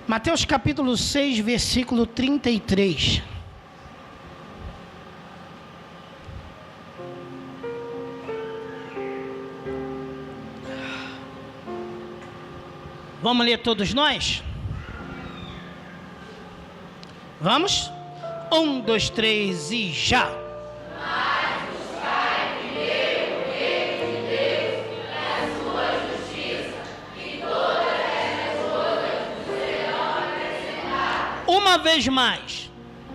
Mateus capítulo 6, versículo 33. Vamos ler todos nós? Vamos? 1, 2, 3 e já! Mas buscai primeiro o reino de Deus e a sua justiça, e todas essas coisas vos serão acrescentadas. Uma vez mais.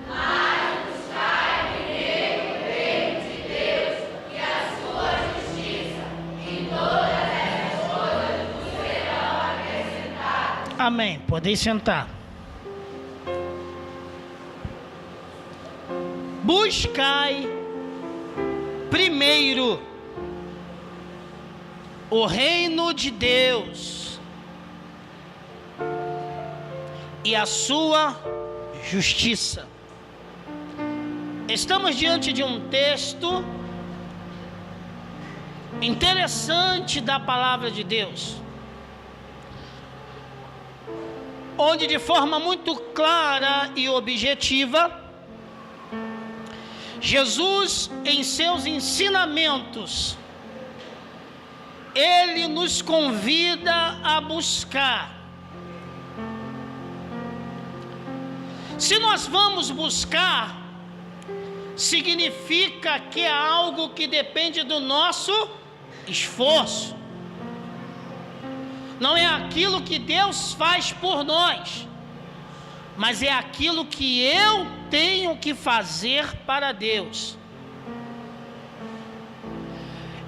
Mas buscai primeiro o reino de Deus e a sua justiça, e todas essas coisas vos serão acrescentadas. Amém. Podem sentar. Buscai primeiro o reino de Deus e a sua justiça. Estamos diante de um texto interessante da palavra de Deus, onde de forma muito clara e objetiva, Jesus, em seus ensinamentos, Ele nos convida a buscar. Se nós vamos buscar, significa que é algo que depende do nosso esforço. Não é aquilo que Deus faz por nós, mas é aquilo que eu tenho que fazer para Deus.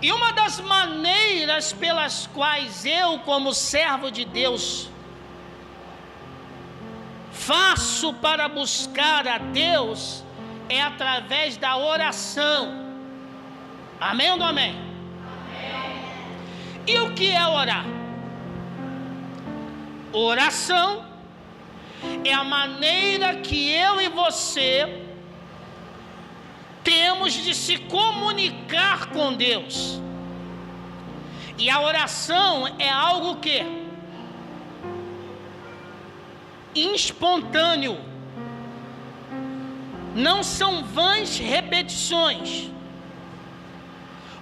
E uma das maneiras pelas quais eu, como servo de Deus, faço para buscar a Deus é através da oração. Amém ou não amém? Amém. E o que é orar? Oração é a maneira que eu e você temos de se comunicar com Deus. E a oração é algo que espontâneo. Não são vãs repetições.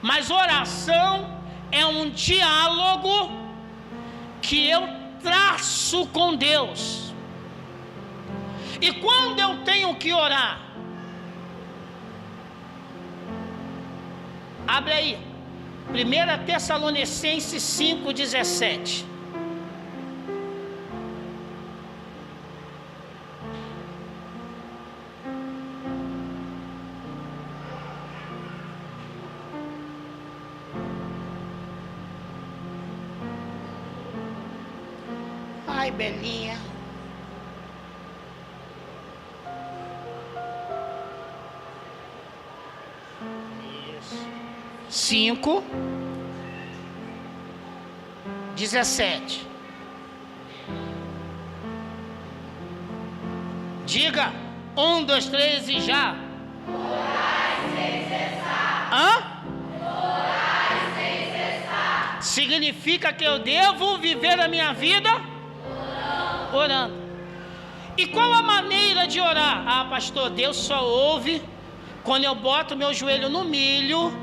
Mas oração é um diálogo que eu traço com Deus. E quando eu tenho que orar? Abre aí, 1 Tessalonicenses 5,17. Ai, Belinha. Isso. 5:17. Diga 1, 2, 3 e já. Orai sem cessar. Orai sem cessar. Significa que eu devo viver a minha vida orando. E qual a maneira de orar? Ah, pastor, Deus só ouve quando eu boto meu joelho no milho,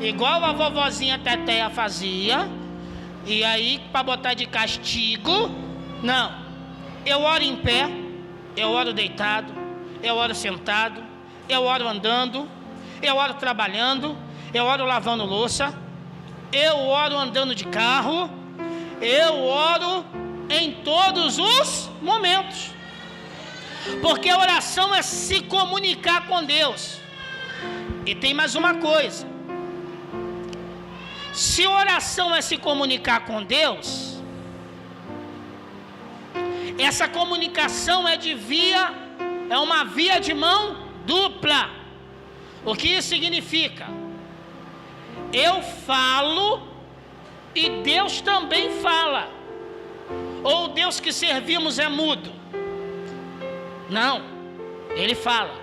igual a vovozinha Teteia fazia, e aí para botar de castigo. Não, eu oro em pé, eu oro deitado, eu oro sentado, eu oro andando, eu oro trabalhando, eu oro lavando louça, eu oro andando de carro, eu oro em todos os momentos. Porque a oração é se comunicar com Deus. E tem mais uma coisa: se oração é se comunicar com Deus, essa comunicação é uma via de mão dupla. O que isso significa? Eu falo e Deus também fala. Ou o Deus que servimos é mudo? Não, Ele fala.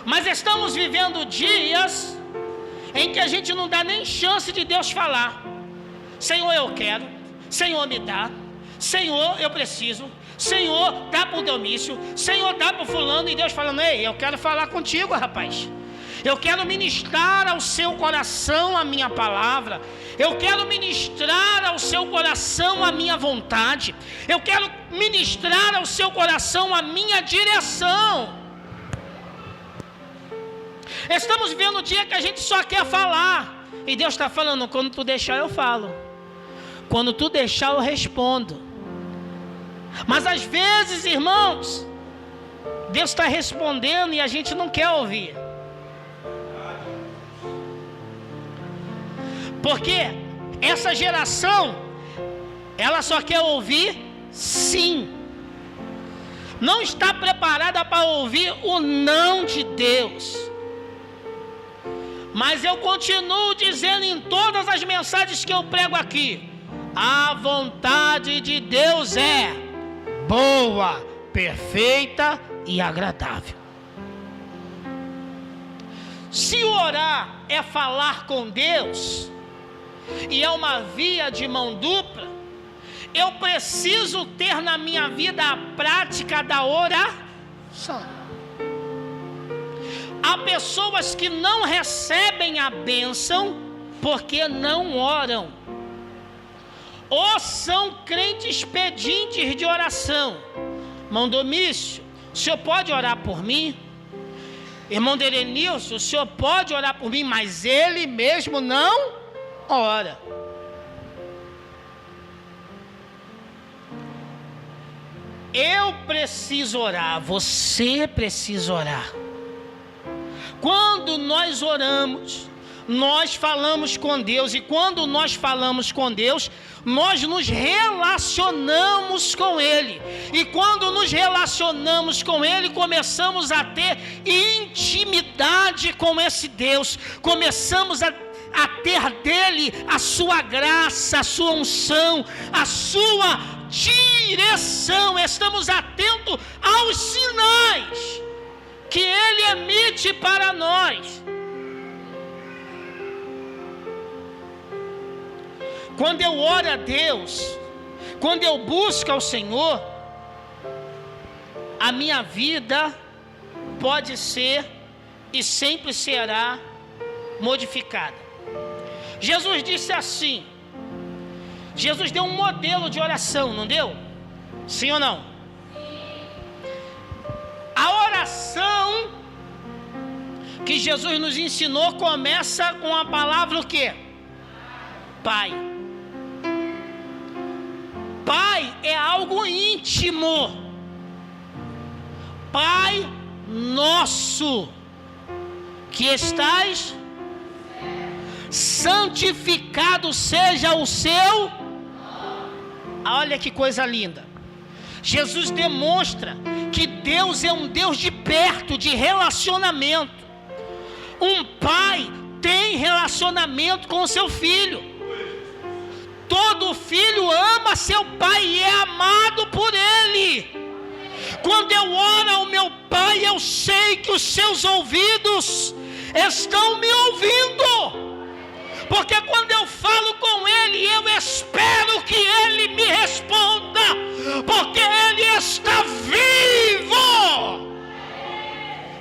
Mas estamos vivendo dias em que a gente não dá nem chance de Deus falar. Senhor, eu quero. Senhor, me dá. Senhor, eu preciso. Senhor, dá para o Delmício. Senhor, dá para o fulano. E Deus falando: ei, eu quero falar contigo, rapaz. Eu quero ministrar ao seu coração a minha palavra. Eu quero ministrar ao seu coração a minha vontade. Eu quero ministrar ao seu coração a minha direção. Estamos vivendo um dia que a gente só quer falar. E Deus está falando: quando tu deixar eu falo. Quando tu deixar eu respondo. Mas às vezes, irmãos, Deus está respondendo e a gente não quer ouvir. Porque essa geração, ela só quer ouvir sim. Não está preparada para ouvir o não de Deus. Mas eu continuo dizendo em todas as mensagens que eu prego aqui: a vontade de Deus é boa, perfeita e agradável. Se orar é falar com Deus, e é uma via de mão dupla, eu preciso ter na minha vida a prática da oração. Há pessoas que não recebem a bênção porque não oram, ou são crentes pedintes de oração. Irmão Domício, o senhor pode orar por mim? Irmão Derenilson, o senhor pode orar por mim? Mas ele mesmo não ora. Eu preciso orar, você precisa orar. Quando nós oramos, nós falamos com Deus. E quando nós falamos com Deus, nós nos relacionamos com Ele. E quando nos relacionamos com Ele, começamos a ter intimidade com esse Deus. Começamos a ter dele a sua graça, a sua unção, a sua direção. Estamos atentos aos sinais que Ele emite para nós. Quando eu oro a Deus, quando eu busco ao Senhor, a minha vida pode ser e sempre será modificada. Jesus disse assim, Jesus deu um modelo de oração, não deu? Sim ou não? A oração que Jesus nos ensinou começa com a palavra o quê? Pai. Pai é algo íntimo. Pai nosso, que estás, santificado seja o seu. Olha que coisa linda. Jesus demonstra que Deus é um Deus de perto, de relacionamento. Um pai tem relacionamento com o seu filho. Todo filho ama seu pai e é amado por ele. Quando eu oro ao meu pai, eu sei que os seus ouvidos estão me ouvindo. Porque quando eu falo com ele, eu espero que ele me responda, porque ele está vivo.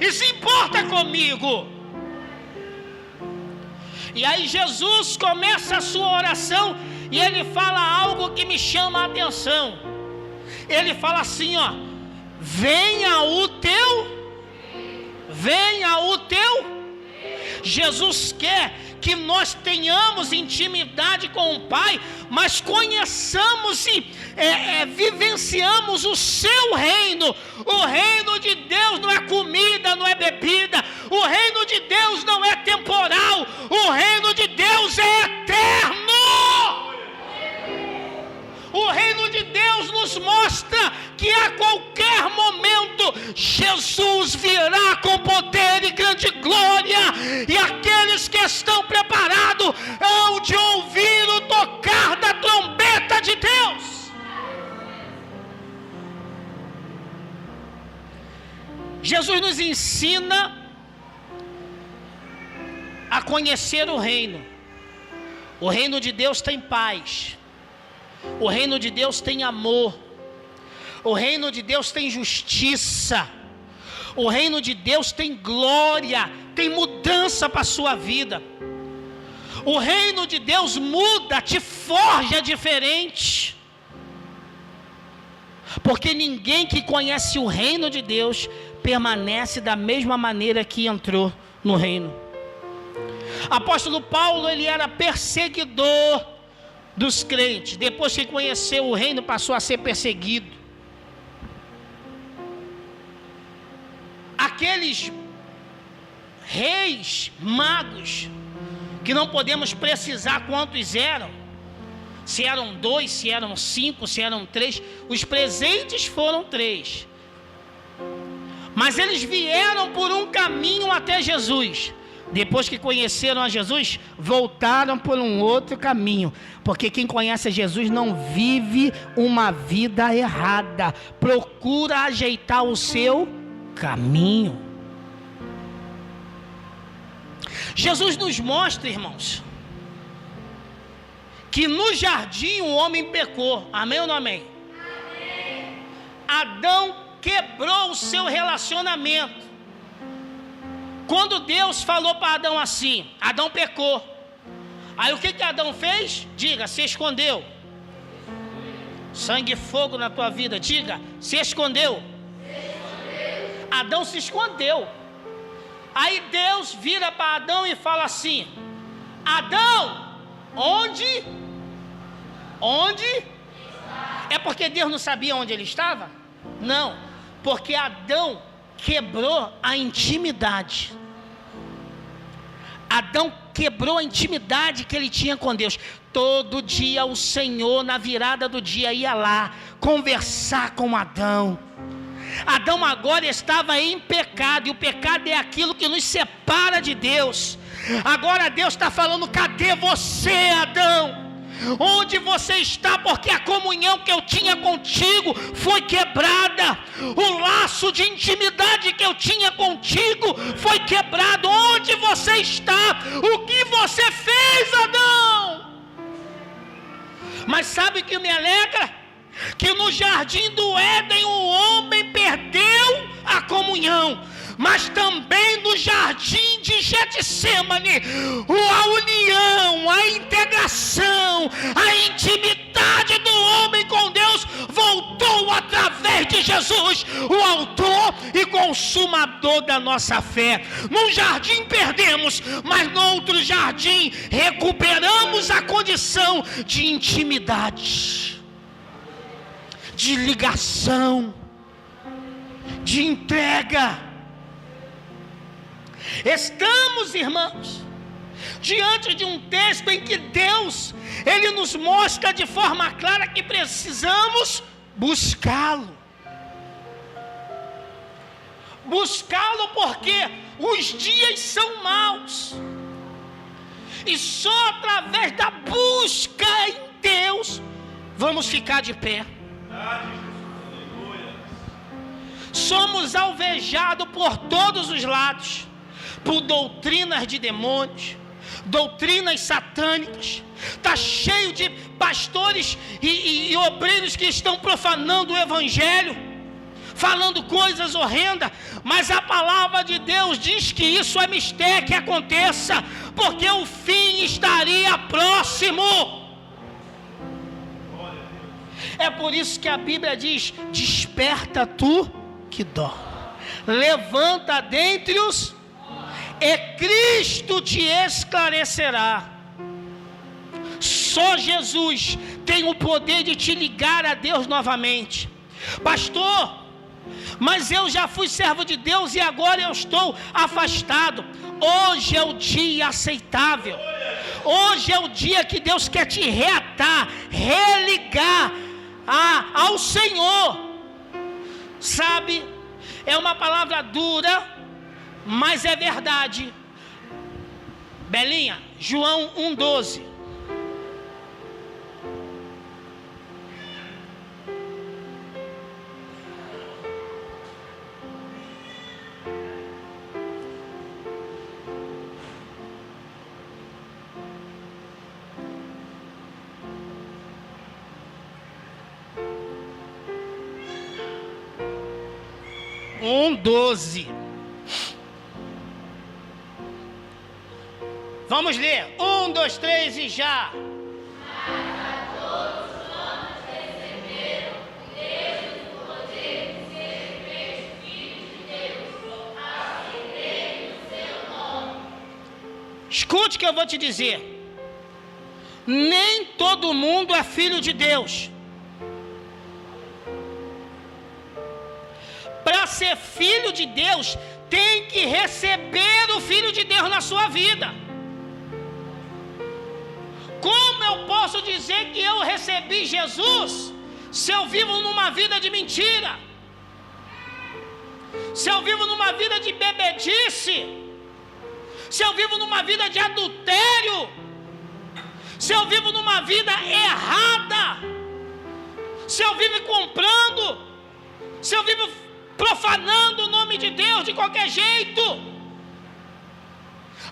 Isso importa comigo. E aí Jesus começa a sua oração e ele fala algo que me chama a atenção. Ele fala assim, ó: venha o teu. Jesus quer que nós tenhamos intimidade com o Pai, mas conheçamos e vivenciamos o seu reino. O reino de Deus não é comida, não é bebida. O reino de Deus não é temporal. O reino de Deus é eterno. O reino de Deus nos mostra que a qualquer momento Jesus virá com poder e grande glória, e aqueles que estão preparados hão de ouvir o tocar da trombeta de Deus. Jesus nos ensina a conhecer o reino. O reino de Deus tem paz. O reino de Deus tem amor. O reino de Deus tem justiça. O reino de Deus tem glória, tem mudança para a sua vida. O reino de Deus muda, te forja diferente. Porque ninguém que conhece o reino de Deus permanece da mesma maneira que entrou no reino. Apóstolo Paulo, ele era perseguidor dos crentes. Depois que conheceu o reino, passou a ser perseguido. Aqueles reis magos, que não podemos precisar quantos eram, se eram 2, se eram 5, se eram 3, os presentes foram 3, mas eles vieram por um caminho até Jesus. Depois que conheceram a Jesus, voltaram por um outro caminho, porque quem conhece Jesus não vive uma vida errada, procura ajeitar o seu caminho. Jesus nos mostra, irmãos, que no jardim o homem pecou. Amém ou não amém? Amém. Adão quebrou o seu relacionamento. Quando Deus falou para Adão assim, Adão pecou. Aí o que Adão fez? Diga, se escondeu. Sangue e fogo na tua vida, diga, se escondeu. Adão se escondeu. Aí Deus vira para Adão e fala assim: Adão, onde? É porque Deus não sabia onde ele estava? Não, porque Adão quebrou a intimidade. Adão quebrou a intimidade que ele tinha com Deus. Todo dia o Senhor, na virada do dia, ia lá conversar com Adão. Adão agora estava em pecado, e o pecado é aquilo que nos separa de Deus. Agora Deus está falando: cadê você, Adão? Onde você está? Porque a comunhão que eu tinha contigo foi quebrada. O laço de intimidade que eu tinha contigo foi quebrado. Onde você está? O que você fez, Adão? Mas sabe o que me alegra? Que no jardim do Éden o homem perdeu a comunhão, mas também no jardim de Getsêmani, a união, a integração, a intimidade do homem com Deus voltou através de Jesus, o autor e consumador da nossa fé. Num jardim perdemos, mas no outro jardim recuperamos a condição de intimidade, de ligação, de entrega. Estamos, irmãos, diante de um texto em que Deus, Ele nos mostra de forma clara que precisamos buscá-lo. Buscá-lo porque os dias são maus, e só através da busca em Deus vamos ficar de pé. Somos alvejados por todos os lados, por doutrinas de demônios, doutrinas satânicas. Está cheio de pastores e obreiros que estão profanando o evangelho, falando coisas horrendas. Mas a palavra de Deus diz que isso é mistério que aconteça, porque o fim estaria próximo. É por isso que a Bíblia diz: desperta tu que dorme, levanta dentre os, e Cristo te esclarecerá. Só Jesus tem o poder de te ligar a Deus novamente. Pastor, mas eu já fui servo de Deus e agora eu estou afastado. Hoje é o dia aceitável. Hoje é o dia que Deus quer te reatar, religar ao Senhor. Sabe, é uma palavra dura, mas é verdade. Belinha, João 1,12. 1:12. Vamos ler. 1, 2, 3 e já. Escute o que eu vou te dizer. Nem todo mundo é filho de Deus. Para ser filho de Deus, tem que receber o Filho de Deus na sua vida. Como eu posso dizer que eu recebi Jesus se eu vivo numa vida de mentira? Se eu vivo numa vida de bebedice? Se eu vivo numa vida de adultério? Se eu vivo numa vida errada? Se eu vivo comprando? Se eu vivo profanando o nome de Deus de qualquer jeito?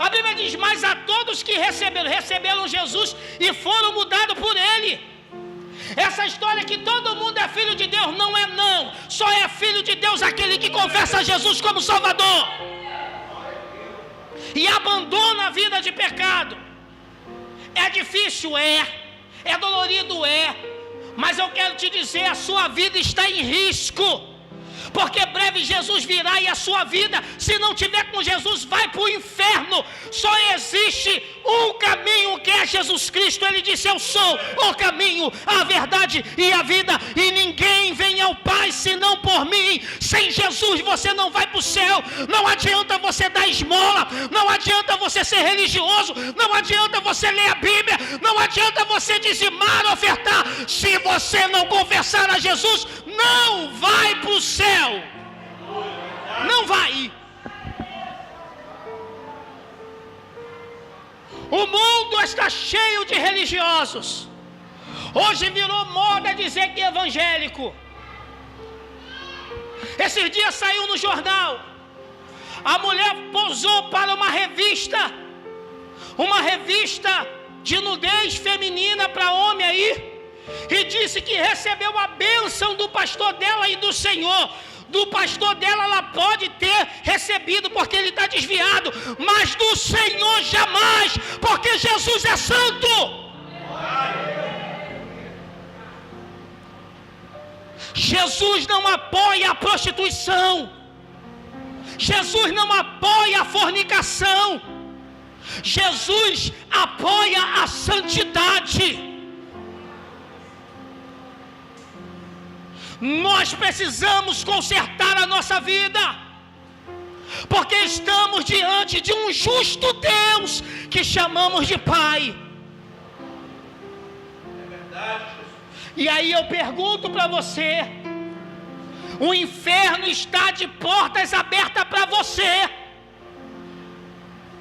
A Bíblia diz: mas a todos que receberam Jesus e foram mudados por Ele. Essa história que todo mundo é filho de Deus, não é não. Só é filho de Deus aquele que confessa Jesus como Salvador e abandona a vida de pecado. É difícil? É dolorido? Mas eu quero te dizer, a sua vida está em risco, porque breve Jesus virá e a sua vida, se não tiver com Jesus, vai para o inferno. Só existe um caminho, que é Jesus Cristo. Ele disse: eu sou o caminho, a verdade e a vida, e ninguém vem ao Pai senão por mim. Sem Jesus você não vai para o céu. Não adianta você dar esmola, não adianta você ser religioso, não adianta você ler a Bíblia, não adianta você dizimar, ofertar. Se você não confessar a Jesus, não vai para o céu. Não vai. O mundo está cheio de religiosos. Hoje virou moda dizer que é evangélico. Esses dias saiu no jornal, a mulher posou para uma revista de nudez feminina para homem aí, e disse que recebeu a bênção do pastor dela e do Senhor. Do pastor dela ela pode ter recebido porque ele está desviado, mas do Senhor jamais, porque Jesus é santo. Jesus não apoia a prostituição, Jesus não apoia a fornicação, Jesus apoia a santidade. Nós precisamos consertar a nossa vida, porque estamos diante de um justo Deus que chamamos de Pai. É verdade, Jesus. E aí eu pergunto para você: o inferno está de portas abertas para você.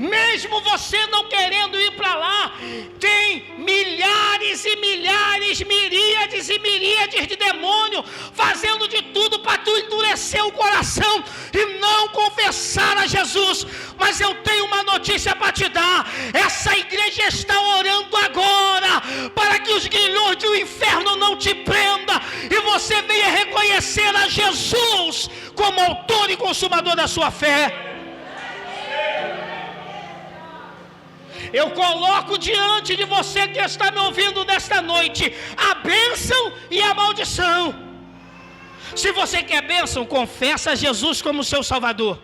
Mesmo você não querendo ir para lá, tem milhares e milhares, miríades e miríades de demônios fazendo de tudo para tu endurecer o coração e não confessar a Jesus. Mas eu tenho uma notícia para te dar: essa igreja está orando agora para que os grilhões do inferno não te prendam e você venha reconhecer a Jesus como autor e consumador da sua fé. Eu coloco diante de você que está me ouvindo nesta noite a bênção e a maldição. Se você quer bênção, confessa Jesus como seu Salvador,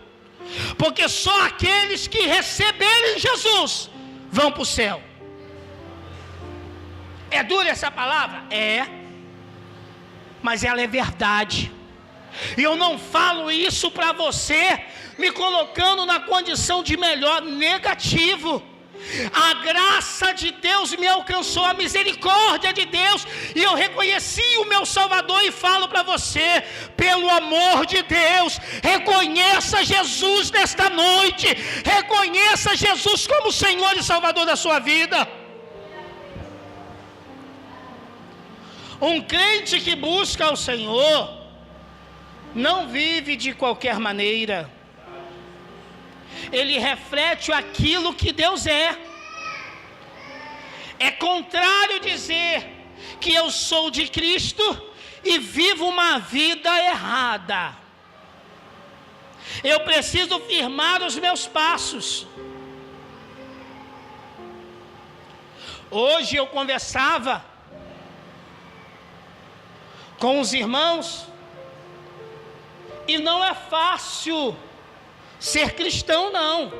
porque só aqueles que receberem Jesus vão para o céu. É dura essa palavra? É, mas ela é verdade. E eu não falo isso para você me colocando na condição de melhor, negativo. A graça de Deus me alcançou, a misericórdia de Deus, e eu reconheci o meu Salvador. E falo para você, pelo amor de Deus, reconheça Jesus nesta noite, reconheça Jesus como Senhor e Salvador da sua vida. Um crente que busca o Senhor não vive de qualquer maneira. Ele reflete aquilo que Deus é. É contrário dizer que eu sou de Cristo e vivo uma vida errada. Eu preciso firmar os meus passos. Hoje eu conversava com os irmãos, e não é fácil ser cristão, não.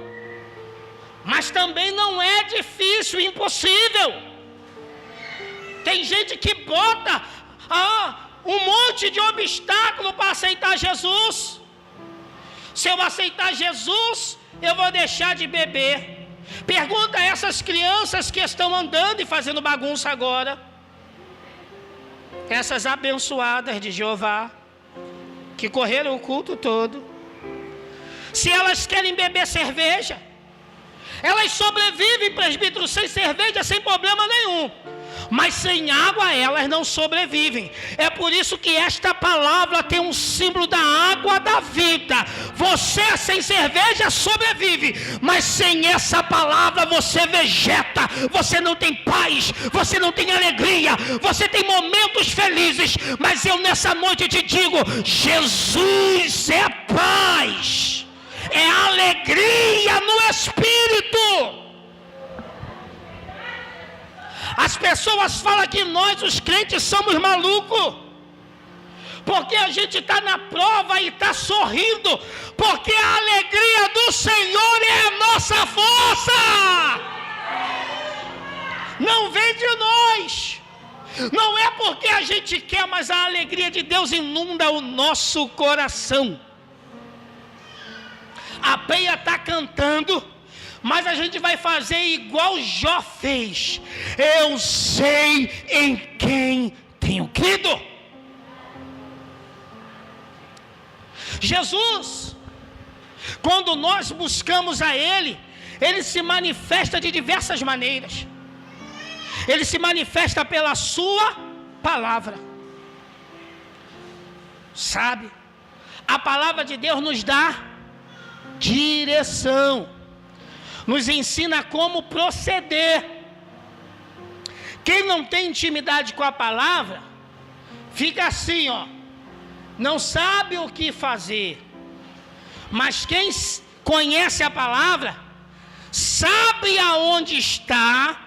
Mas também não é difícil, impossível. Tem gente que bota um monte de obstáculo para aceitar Jesus. Se eu aceitar Jesus, eu vou deixar de beber. Pergunta a essas crianças que estão andando e fazendo bagunça agora. Essas abençoadas de Jeová, que correram o culto todo. Se elas querem beber cerveja, elas sobrevivem, presbítero, sem cerveja, sem problema nenhum. Mas sem água elas não sobrevivem. É por isso que esta palavra tem um símbolo da água da vida. Você sem cerveja sobrevive, mas sem essa palavra você vegeta. Você não tem paz, você não tem alegria, você tem momentos felizes. Mas eu nessa noite te digo, Jesus é paz, é alegria no Espírito. As pessoas falam que nós, os crentes, somos malucos, porque a gente está na prova e está sorrindo, porque a alegria do Senhor é a nossa força. Não vem de nós, não é porque a gente quer, mas a alegria de Deus inunda o nosso coração. A Peia está cantando, mas a gente vai fazer igual Jó fez. Eu sei em quem tenho crido. Jesus, quando nós buscamos a Ele, Ele se manifesta de diversas maneiras. Ele se manifesta pela sua palavra. Sabe? A palavra de Deus nos dá direção, nos ensina como proceder. Quem não tem intimidade com a palavra, fica assim, não sabe o que fazer. Mas quem conhece a palavra, sabe aonde está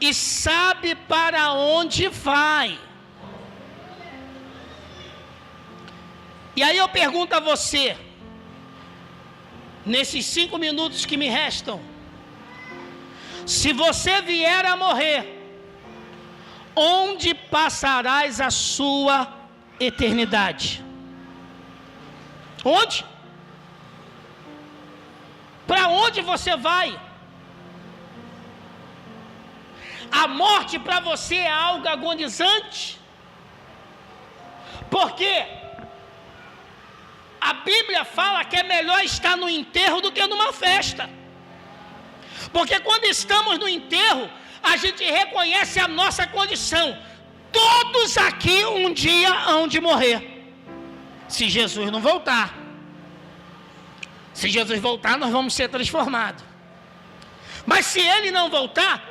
e sabe para onde vai. E aí eu pergunto a você, nesses 5 minutos que me restam, se você vier a morrer, onde passarás a sua eternidade? Onde? Para onde você vai? A morte para você é algo agonizante, porque a Bíblia fala que é melhor estar no enterro do que numa festa. Porque quando estamos no enterro, a gente reconhece a nossa condição. Todos aqui um dia hão de morrer, se Jesus não voltar. Se Jesus voltar, nós vamos ser transformados. Mas se Ele não voltar,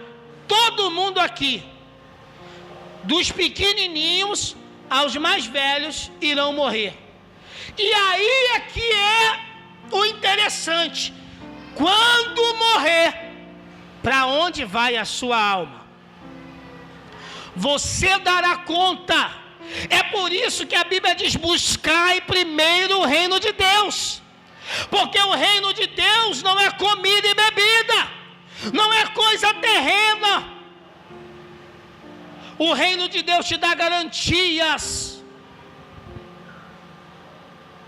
todo mundo aqui, dos pequenininhos aos mais velhos, irão morrer. E aí é que é o interessante. Quando morrer, para onde vai a sua alma? Você dará conta. É por isso que a Bíblia diz: buscai primeiro o reino de Deus. Porque o reino de Deus não é comida e bebida, não é coisa terrena. O reino de Deus te dá garantias.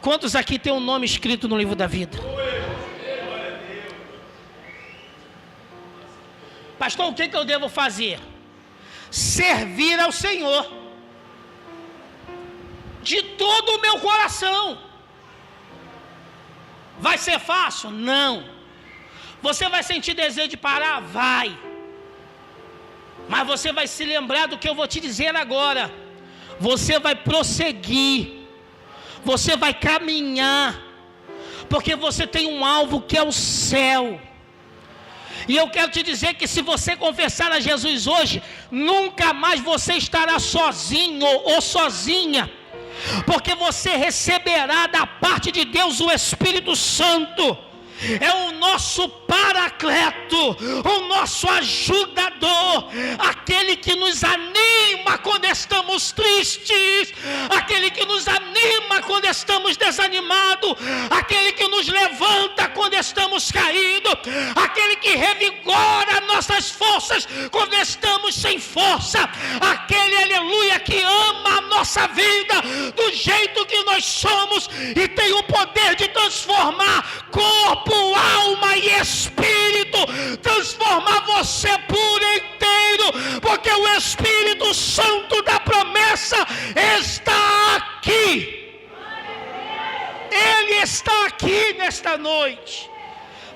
Quantos aqui tem um nome escrito no livro da vida? Pastor, o que eu devo fazer? Servir ao Senhor de todo o meu coração. Vai ser fácil? Não. Você vai sentir desejo de parar? Vai. Mas você vai se lembrar do que eu vou te dizer agora. Você vai prosseguir. Você vai caminhar. Porque você tem um alvo que é o céu. E eu quero te dizer que se você confessar a Jesus hoje, nunca mais você estará sozinho ou sozinha. porque você receberá da parte de Deus o Espírito Santo. É o nosso paracleto, o nosso ajudador, aquele que nos anima quando estamos tristes, aquele que nos anima quando estamos desanimados, aquele que nos levanta quando estamos caídos, aquele que revigora nossas forças quando estamos sem força, aquele, aleluia, que ama a nossa vida do jeito que nós somos e tem o poder de transformar corpo, alma e espírito, transformar você por inteiro, porque o Espírito Santo da promessa está aqui. Ele está aqui nesta noite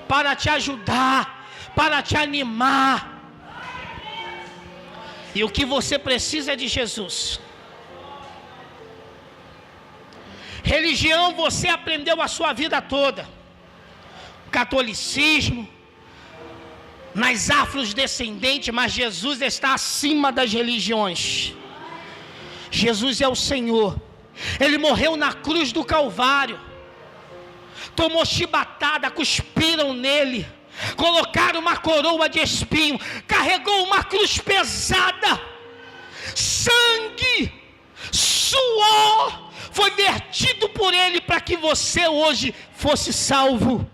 para te ajudar, para te animar. E o que você precisa é de Jesus. Religião você aprendeu a sua vida toda. Catolicismo, nas afrodescendentes, mas Jesus está acima das religiões. Jesus é o Senhor. Ele morreu na cruz do Calvário, tomou chibatada, cuspiram nele, colocaram uma coroa de espinho, carregou uma cruz pesada, sangue, suor foi vertido por ele para que você hoje fosse salvo,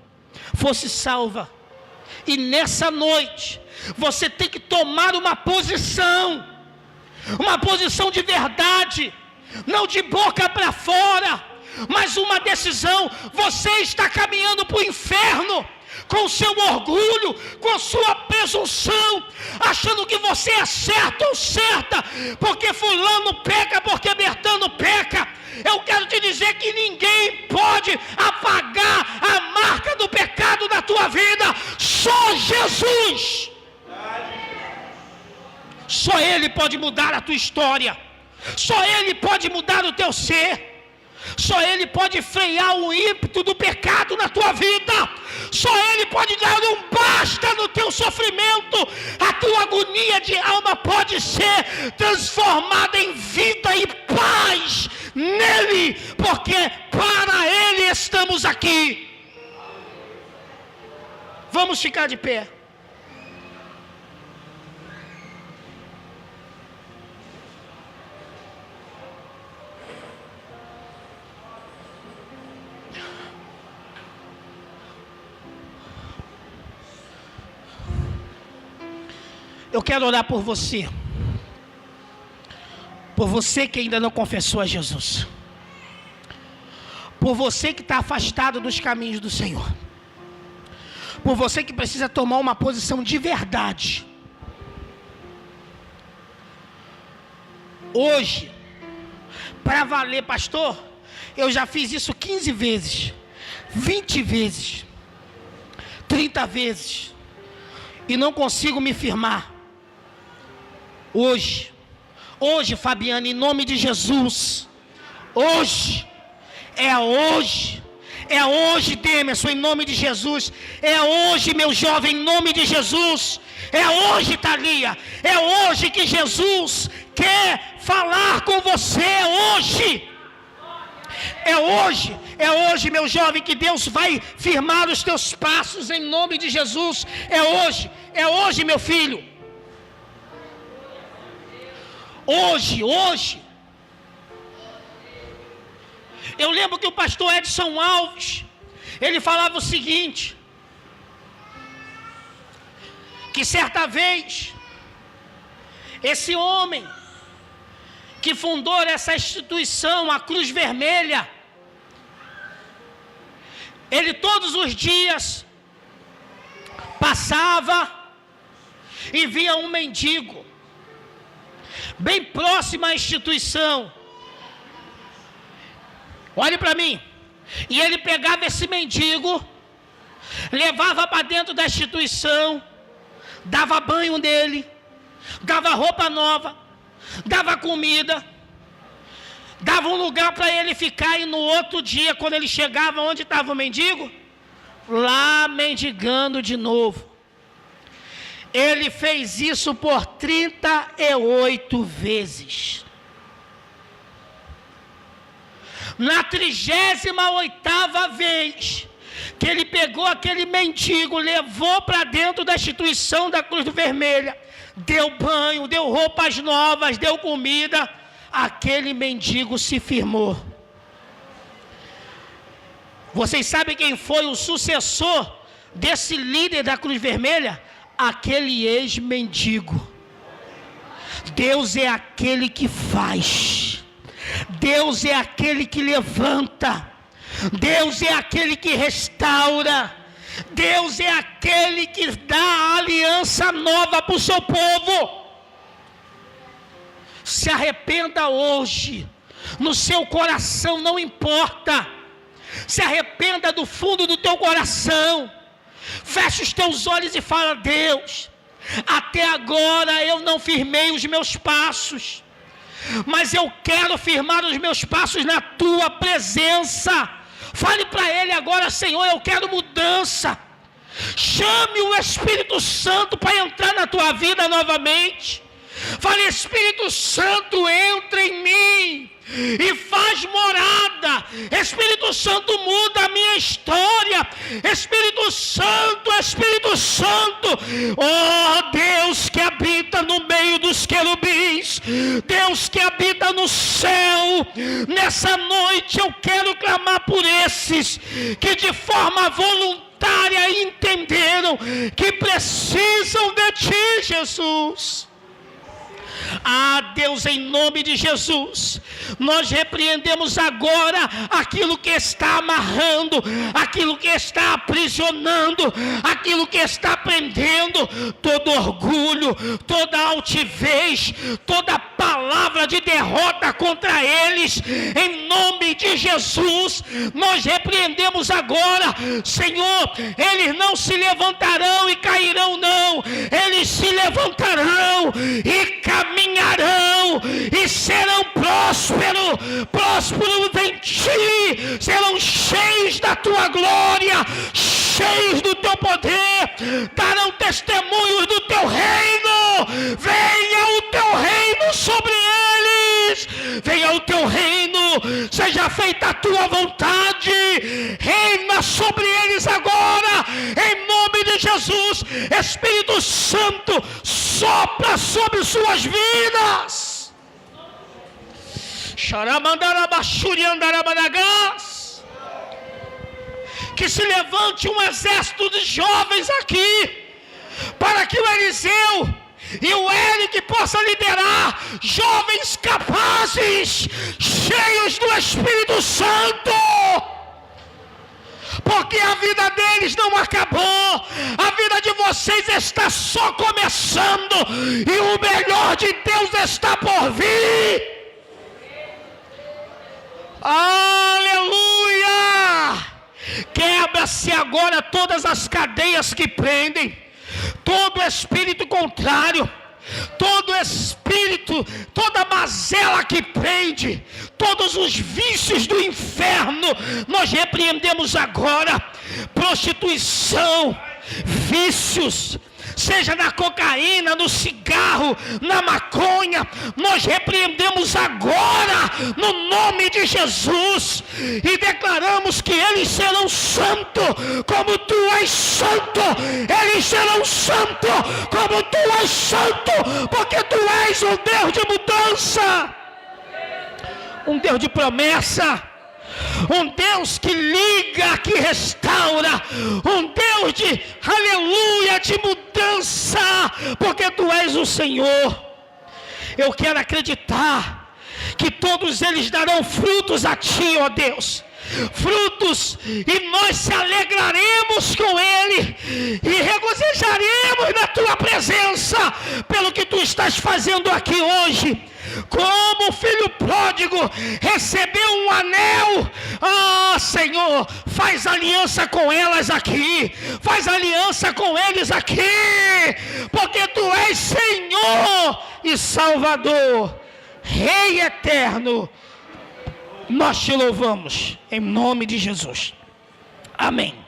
fosse salva. E nessa noite você tem que tomar uma posição de verdade, não de boca para fora, mas uma decisão. Você está caminhando para o inferno com o seu orgulho, com a sua presunção, achando que você é certo ou certa, porque fulano peca, porque Bertano peca. Eu quero te dizer que ninguém pode apagar a marca do pecado da tua vida, só Jesus. Só Ele pode mudar a tua história, só Ele pode mudar o teu ser. Só Ele pode frear o ímpeto do pecado na tua vida. Só Ele pode dar um basta no teu sofrimento. A tua agonia de alma pode ser transformada em vida e paz nele, porque para Ele estamos aqui. Vamos ficar de pé. Eu quero orar por você que ainda não confessou a Jesus, por você que está afastado dos caminhos do Senhor, por você que precisa tomar uma posição de verdade. Hoje, para valer, pastor, eu já fiz isso 15 vezes, 20 vezes, 30 vezes, e não consigo me firmar. Hoje, Fabiana, em nome de Jesus, hoje, Demerson, em nome de Jesus, é hoje, meu jovem, em nome de Jesus, é hoje, Thalia, é hoje que Jesus quer falar com você, é hoje, meu jovem, que Deus vai firmar os teus passos, em nome de Jesus, é hoje, meu filho. Hoje, eu lembro que o pastor Edson Alves, ele falava o seguinte, que certa vez, esse homem, que fundou essa instituição, a Cruz Vermelha, ele todos os dias, passava, e via um mendigo, bem próximo à instituição. Olhe para mim. E ele pegava esse mendigo, levava para dentro da instituição, dava banho nele, dava roupa nova, dava comida, dava um lugar para ele ficar. E no outro dia, quando ele chegava onde estava o mendigo, lá mendigando de novo. Ele fez isso por 38 vezes. Na 38ª vez que ele pegou aquele mendigo, levou para dentro da instituição da Cruz Vermelha, deu banho, deu roupas novas, deu comida, aquele mendigo se firmou. Vocês sabem quem foi o sucessor desse líder da Cruz Vermelha? Aquele ex-mendigo. Deus é aquele que faz. Deus é aquele que levanta. Deus é aquele que restaura. Deus é aquele que dá a aliança nova para o seu povo. Se arrependa hoje. No seu coração, não importa. Se arrependa do fundo do teu coração. Fecha os teus olhos e fala: Deus, até agora eu não firmei os meus passos, mas eu quero firmar os meus passos na tua presença. Fale para ele agora: Senhor, eu quero mudança. Chame o Espírito Santo para entrar na tua vida novamente. Fale: Espírito Santo, entra em mim e faz morada. Espírito Santo, muda a minha história. Espírito Santo, oh Deus que habita no meio dos querubins, Deus que habita no céu, nessa noite eu quero clamar por esses que de forma voluntária entenderam que precisam de ti, Jesus. Ah, Deus, em nome de Jesus, nós repreendemos agora aquilo que está amarrando, aquilo que está aprisionando, aquilo que está prendendo, todo orgulho, toda altivez, toda palavra de derrota contra eles. Em nome de Jesus, nós repreendemos agora, Senhor. Eles não se levantarão e cairão, não. Eles se levantarão e caminharão e serão prósperos em ti, serão cheios da tua glória, cheios do teu poder, darão testemunhos do teu reino. Venha o teu reino sobre eles, venha o teu reino, seja feita a tua vontade, reina sobre eles agora, em nome de Jesus. Espírito Santo, sopra sobre suas vidas. Que se levante um exército de jovens aqui, para que o Eliseu e o Eric possam liderar jovens capazes, cheios do Espírito Santo. Porque a vida deles não acabou, a vida de vocês está só começando, e o melhor de Deus está por vir. Aleluia! Quebra-se agora todas as cadeias que prendem, todo espírito contrário, todo espírito, toda mazela que prende, todos os vícios do inferno, nós repreendemos agora. Prostituição, vícios, seja na cocaína, no cigarro, na maconha, nós repreendemos agora no nome de Jesus e declaramos que eles serão santos como tu és santo. Eles serão santos como tu és santo, porque tu és um Deus de mudança, um Deus de promessa, um Deus que liga, que restaura, um Deus de aleluia, de mudança, porque tu és o Senhor. Eu quero acreditar que todos eles darão frutos a ti, ó Deus, frutos, e nós se alegraremos com ele e regozijaremos na tua presença pelo que tu estás fazendo aqui hoje. Como o filho pródigo recebeu um anel, Senhor, faz aliança com elas aqui, faz aliança com eles aqui, porque tu és Senhor e Salvador, Rei eterno. Nós te louvamos em nome de Jesus. Amém.